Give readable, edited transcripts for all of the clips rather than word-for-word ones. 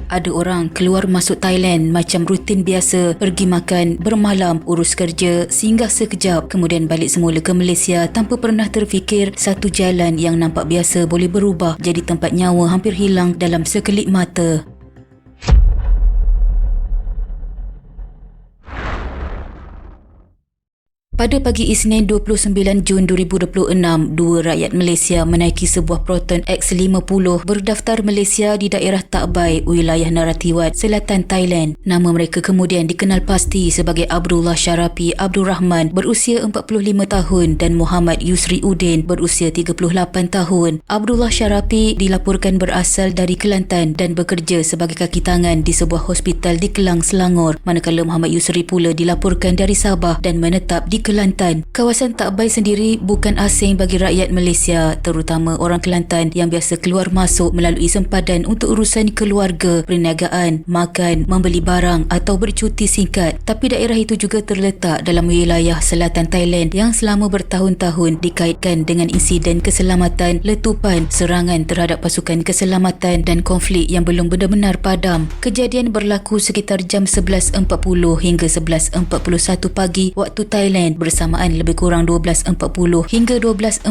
Ada orang keluar masuk Thailand macam rutin biasa, pergi makan, bermalam, urus kerja, singgah sekejap, kemudian balik semula ke Malaysia tanpa pernah terfikir satu jalan yang nampak biasa boleh berubah jadi tempat nyawa hampir hilang dalam sekelip mata. Pada pagi Isnin 29 Jun 2026, dua rakyat Malaysia menaiki sebuah Proton X50 berdaftar Malaysia di daerah Takbai, wilayah Narathiwat, selatan Thailand. Nama mereka kemudian dikenal pasti sebagai Abdullah Syarapi Abdul Rahman berusia 45 tahun dan Muhammad Yusri Udin berusia 38 tahun. Abdullah Syarapi dilaporkan berasal dari Kelantan dan bekerja sebagai kaki tangan di sebuah hospital di Kelang, Selangor, manakala Muhammad Yusri pula dilaporkan dari Sabah dan menetap di Kelantan. Kawasan Takbai sendiri bukan asing bagi rakyat Malaysia, terutama orang Kelantan yang biasa keluar masuk melalui sempadan untuk urusan keluarga, perniagaan, makan, membeli barang atau bercuti singkat. Tapi daerah itu juga terletak dalam wilayah selatan Thailand yang selama bertahun-tahun dikaitkan dengan insiden keselamatan, letupan, serangan terhadap pasukan keselamatan dan konflik yang belum benar-benar padam. Kejadian berlaku sekitar jam 11.40 hingga 11.41 pagi waktu Thailand, bersamaan lebih kurang 12.40 hingga 12.41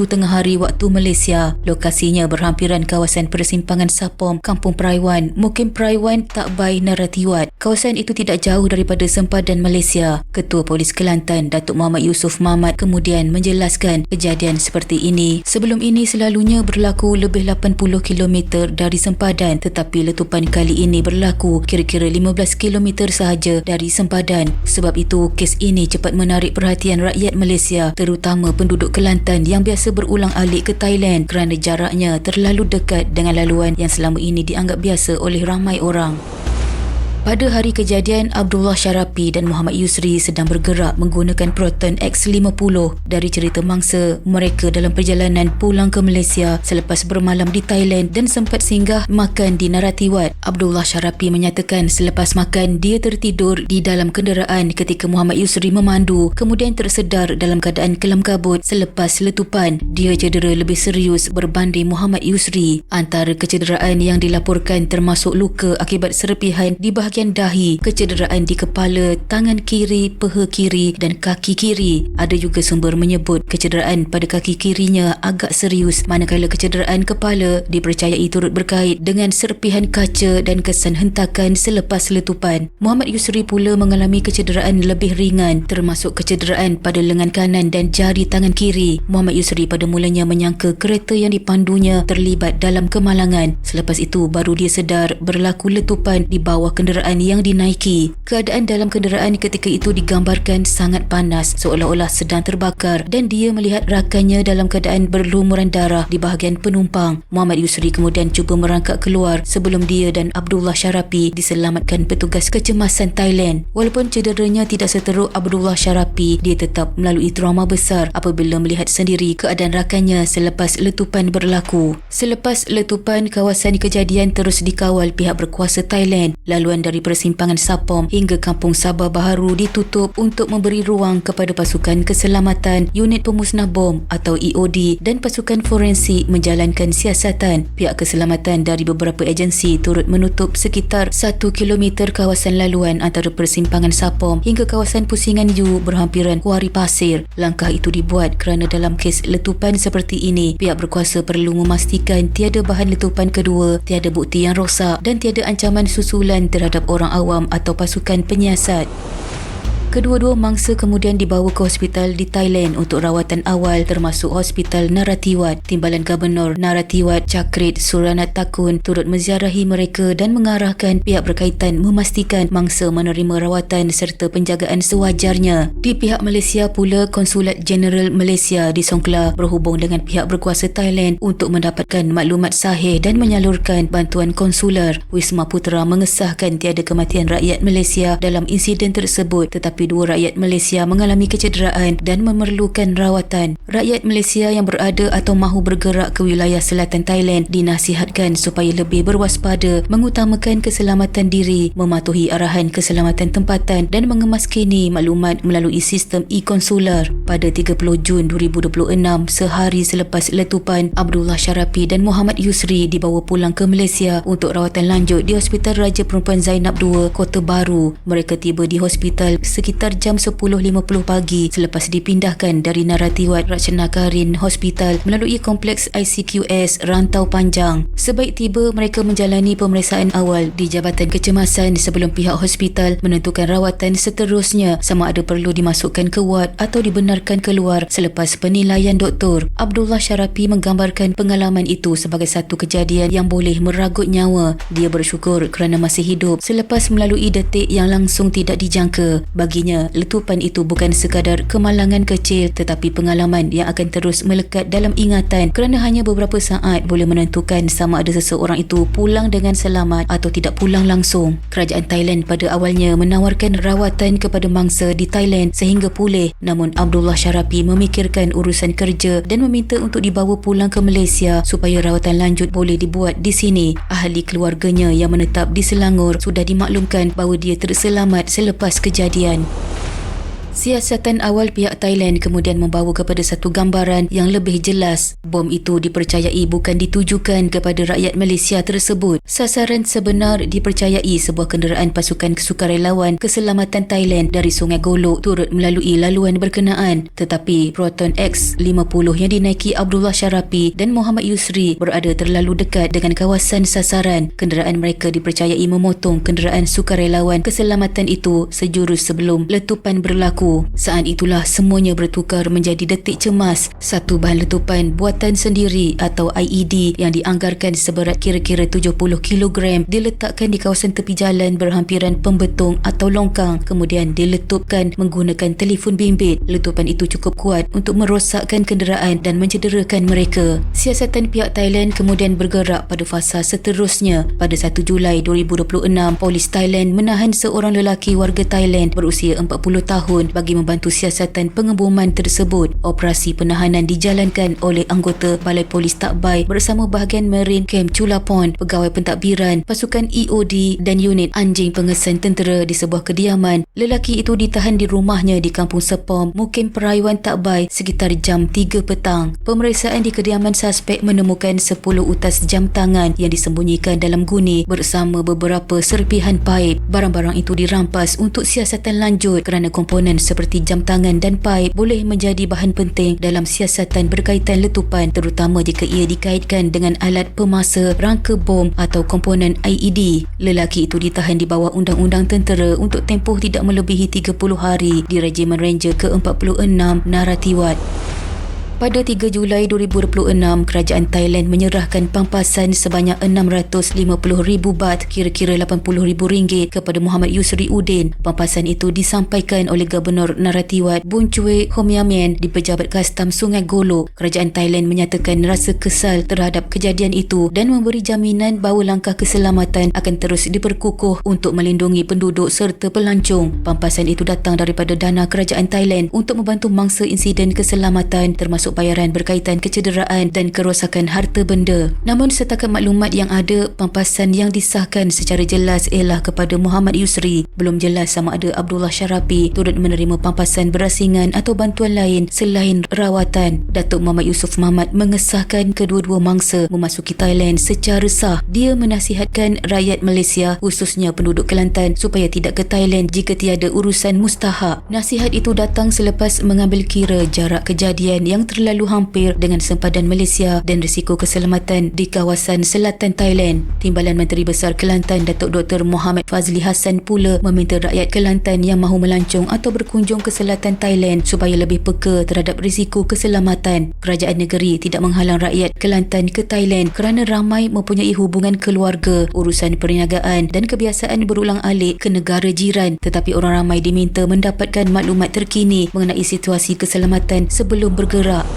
tengah hari waktu Malaysia. Lokasinya berhampiran kawasan persimpangan Sapom, Kampung Praiwan, Mukim Praiwan, Takbai, Narathiwat. Kawasan itu tidak jauh daripada sempadan Malaysia. Ketua Polis Kelantan, Datuk Muhammad Yusof Mamat, kemudian menjelaskan kejadian seperti ini sebelum ini selalunya berlaku lebih 80 km dari sempadan, tetapi letupan kali ini berlaku kira-kira 15 km sahaja dari sempadan. Sebab itu kes ini cepat menarik perhatian rakyat Malaysia, terutama penduduk Kelantan yang biasa berulang-alik ke Thailand kerana jaraknya terlalu dekat dengan laluan yang selama ini dianggap biasa oleh ramai orang. Pada hari kejadian, Abdullah Syarapi dan Muhammad Yusri sedang bergerak menggunakan Proton X50. Dari cerita mangsa, mereka dalam perjalanan pulang ke Malaysia selepas bermalam di Thailand dan sempat singgah makan di Narathiwat. Abdullah Syarapi menyatakan selepas makan dia tertidur di dalam kenderaan ketika Muhammad Yusri memandu, kemudian tersedar dalam keadaan kelam kabut selepas letupan. Dia cedera lebih serius berbanding Muhammad Yusri. Antara kecederaan yang dilaporkan termasuk luka akibat serpihan di bahagian dahi, kecederaan di kepala, tangan kiri, peha kiri dan kaki kiri. Ada juga sumber menyebut kecederaan pada kaki kirinya agak serius, manakala kecederaan kepala dipercayai turut berkait dengan serpihan kaca dan kesan hentakan selepas letupan. Muhammad Yusri pula mengalami kecederaan lebih ringan, termasuk kecederaan pada lengan kanan dan jari tangan kiri. Muhammad Yusri pada mulanya menyangka kereta yang dipandunya terlibat dalam kemalangan. Selepas itu baru dia sedar berlaku letupan di bawah kenderaan yang dinaiki. Keadaan dalam kenderaan ketika itu digambarkan sangat panas, seolah-olah sedang terbakar, dan dia melihat rakannya dalam keadaan berlumuran darah di bahagian penumpang. Muhammad Yusri kemudian cuba merangkak keluar sebelum dia dan Abdullah Syarapi diselamatkan petugas kecemasan Thailand. Walaupun cederanya tidak seteruk Abdullah Syarapi, dia tetap melalui trauma besar apabila melihat sendiri keadaan rakannya selepas letupan berlaku. Selepas letupan, kawasan kejadian terus dikawal pihak berkuasa Thailand. Laluan dari persimpangan Sapom hingga Kampung Sabah Baharu ditutup untuk memberi ruang kepada pasukan keselamatan, unit pemusnah bom atau EOD dan pasukan forensik menjalankan siasatan. Pihak keselamatan dari beberapa agensi turut menutup sekitar 1 km kawasan laluan antara persimpangan Sapom hingga kawasan Pusingan U berhampiran kuari pasir. Langkah itu dibuat kerana dalam kes letupan seperti ini, pihak berkuasa perlu memastikan tiada bahan letupan kedua, tiada bukti yang rosak dan tiada ancaman susulan terhadap orang awam atau pasukan penyiasat. Kedua-dua mangsa kemudian dibawa ke hospital di Thailand untuk rawatan awal, termasuk Hospital Narathiwat. Timbalan Gubernur Narathiwat Cakrit Suranat Takun turut menziarahi mereka dan mengarahkan pihak berkaitan memastikan mangsa menerima rawatan serta penjagaan sewajarnya. Di pihak Malaysia pula, Konsulat Jeneral Malaysia di Songkla berhubung dengan pihak berkuasa Thailand untuk mendapatkan maklumat sahih dan menyalurkan bantuan konsuler. Wisma Putra mengesahkan tiada kematian rakyat Malaysia dalam insiden tersebut, tetapi dua rakyat Malaysia mengalami kecederaan dan memerlukan rawatan. Rakyat Malaysia yang berada atau mahu bergerak ke wilayah selatan Thailand dinasihatkan supaya lebih berwaspada, mengutamakan keselamatan diri, mematuhi arahan keselamatan tempatan dan mengemas kini maklumat melalui sistem e-konsular. Pada 30 Jun 2026, sehari selepas letupan, Abdullah Syarapi dan Muhammad Yusri dibawa pulang ke Malaysia untuk rawatan lanjut di Hospital Raja Perempuan Zainab II, Kota Baru. Mereka tiba di hospital sekitar jam 10.50 pagi selepas dipindahkan dari Naratiwat Rachana Karin Hospital melalui kompleks ICQS Rantau Panjang. Sebaik tiba, mereka menjalani pemeriksaan awal di Jabatan Kecemasan sebelum pihak hospital menentukan rawatan seterusnya sama ada perlu dimasukkan ke ward atau dibenarkan keluar selepas penilaian doktor. Abdullah Syarapi menggambarkan pengalaman itu sebagai satu kejadian yang boleh meragut nyawa. Dia bersyukur kerana masih hidup selepas melalui detik yang langsung tidak dijangka. Baginya, letupan itu bukan sekadar kemalangan kecil tetapi pengalaman yang akan terus melekat dalam ingatan kerana hanya beberapa saat boleh menentukan sama ada seseorang itu pulang dengan selamat atau tidak pulang langsung. Kerajaan Thailand pada awalnya menawarkan rawatan kepada mangsa di Thailand sehingga pulih, namun Abdullah Syarapi memikirkan urusan kerja dan meminta untuk dibawa pulang ke Malaysia supaya rawatan lanjut boleh dibuat di sini. Ahli keluarganya yang menetap di Selangor sudah dimaklumkan bahawa dia terselamat selepas kejadian. Siasatan awal pihak Thailand kemudian membawa kepada satu gambaran yang lebih jelas. Bom itu dipercayai bukan ditujukan kepada rakyat Malaysia tersebut. Sasaran sebenar dipercayai sebuah kenderaan pasukan sukarelawan keselamatan Thailand dari Sungai Golok turut melalui laluan berkenaan. Tetapi Proton X50 yang dinaiki Abdullah Syarapi dan Muhammad Yusri berada terlalu dekat dengan kawasan sasaran. Kenderaan mereka dipercayai memotong kenderaan sukarelawan keselamatan itu sejurus sebelum letupan berlaku. Saat itulah semuanya bertukar menjadi detik cemas. Satu bahan letupan buatan sendiri atau IED yang dianggarkan seberat kira-kira 70 kg diletakkan di kawasan tepi jalan berhampiran pembetung atau longkang, kemudian diletupkan menggunakan telefon bimbit. Letupan itu cukup kuat untuk merosakkan kenderaan dan mencederakan mereka. Siasatan pihak Thailand kemudian bergerak pada fasa seterusnya. Pada 1 Julai 2026, polis Thailand menahan seorang lelaki warga Thailand berusia 40 tahun bagi membantu siasatan pengeboman tersebut. Operasi penahanan dijalankan oleh anggota Balai Polis Takbai bersama bahagian Marine Camp Chulapon, pegawai pentadbiran, pasukan EOD dan unit anjing pengesan tentera di sebuah kediaman. Lelaki itu ditahan di rumahnya di Kampung Sepom, Mukim Perayuan Takbai sekitar jam 3 petang. Pemeriksaan di kediaman suspek menemukan 10 utas jam tangan yang disembunyikan dalam guni bersama beberapa serpihan paip. Barang-barang itu dirampas untuk siasatan lanjut kerana komponen seperti jam tangan dan paip boleh menjadi bahan penting dalam siasatan berkaitan letupan, terutama jika ia dikaitkan dengan alat pemasa, rangka bom atau komponen IED. Lelaki itu ditahan di bawah undang-undang tentera untuk tempoh tidak melebihi 30 hari di Regimen Ranger ke-46 Naratiwat. Pada 3 Julai 2026, kerajaan Thailand menyerahkan pampasan sebanyak 650,000 baht, kira-kira RM80,000 kepada Muhammad Yusri Udin. Pampasan itu disampaikan oleh Gubernur Naratiwat Bun Chue Homiamen di Pejabat Kastam Sungai Golok. Kerajaan Thailand menyatakan rasa kesal terhadap kejadian itu dan memberi jaminan bahawa langkah keselamatan akan terus diperkukuh untuk melindungi penduduk serta pelancong. Pampasan itu datang daripada dana kerajaan Thailand untuk membantu mangsa insiden keselamatan termasuk bayaran berkaitan kecederaan dan kerosakan harta benda. Namun setakat maklumat yang ada, pampasan yang disahkan secara jelas ialah kepada Muhammad Yusri. Belum jelas sama ada Abdullah Syarapi turut menerima pampasan berasingan atau bantuan lain selain rawatan. Datuk Muhammad Yusof Mahathir mengesahkan kedua-dua mangsa memasuki Thailand secara sah. Dia menasihatkan rakyat Malaysia, khususnya penduduk Kelantan, supaya tidak ke Thailand jika tiada urusan mustahak. Nasihat itu datang selepas mengambil kira jarak kejadian yang terlalu hampir dengan sempadan Malaysia dan risiko keselamatan di kawasan selatan Thailand. Timbalan Menteri Besar Kelantan Datuk Dr. Muhammad Fazli Hassan pula meminta rakyat Kelantan yang mahu melancong atau berkunjung ke selatan Thailand supaya lebih peka terhadap risiko keselamatan. Kerajaan negeri tidak menghalang rakyat Kelantan ke Thailand kerana ramai mempunyai hubungan keluarga, urusan perniagaan dan kebiasaan berulang-alik ke negara jiran, tetapi orang ramai diminta mendapatkan maklumat terkini mengenai situasi keselamatan sebelum bergerak.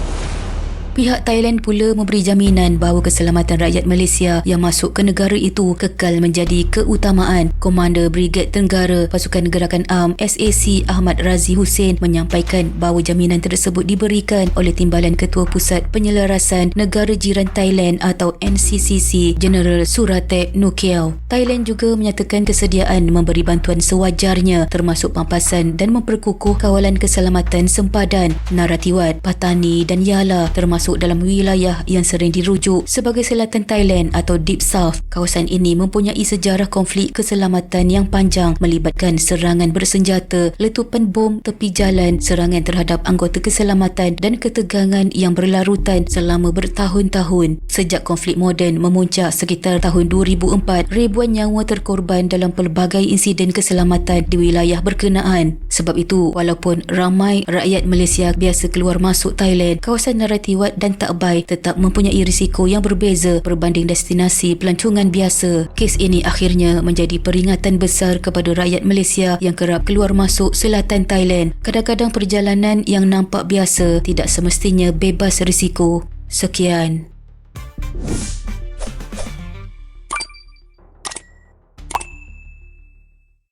Pihak Thailand pula memberi jaminan bahawa keselamatan rakyat Malaysia yang masuk ke negara itu kekal menjadi keutamaan. Komander Brigade Tenggara Pasukan Gerakan Am SAC Ahmad Razi Hussein menyampaikan bahawa jaminan tersebut diberikan oleh Timbalan Ketua Pusat Penyelarasan Negara Jiran Thailand atau NCCC Jeneral Suratek Nukiau. Thailand juga menyatakan kesediaan memberi bantuan sewajarnya termasuk pampasan dan memperkukuh kawalan keselamatan sempadan Narathiwat, Patani dan Yala termasuk dalam wilayah yang sering dirujuk sebagai selatan Thailand atau Deep South. Kawasan ini mempunyai sejarah konflik keselamatan yang panjang melibatkan serangan bersenjata, letupan bom tepi jalan, serangan terhadap anggota keselamatan dan ketegangan yang berlarutan selama bertahun-tahun. Sejak konflik moden memuncak sekitar tahun 2004, ribuan nyawa terkorban dalam pelbagai insiden keselamatan di wilayah berkenaan. Sebab itu, walaupun ramai rakyat Malaysia biasa keluar masuk Thailand, kawasan Narathiwat dan Tak Bai tetap mempunyai risiko yang berbeza berbanding destinasi pelancongan biasa. Kes ini akhirnya menjadi peringatan besar kepada rakyat Malaysia yang kerap keluar masuk selatan Thailand. Kadang-kadang perjalanan yang nampak biasa tidak semestinya bebas risiko. Sekian.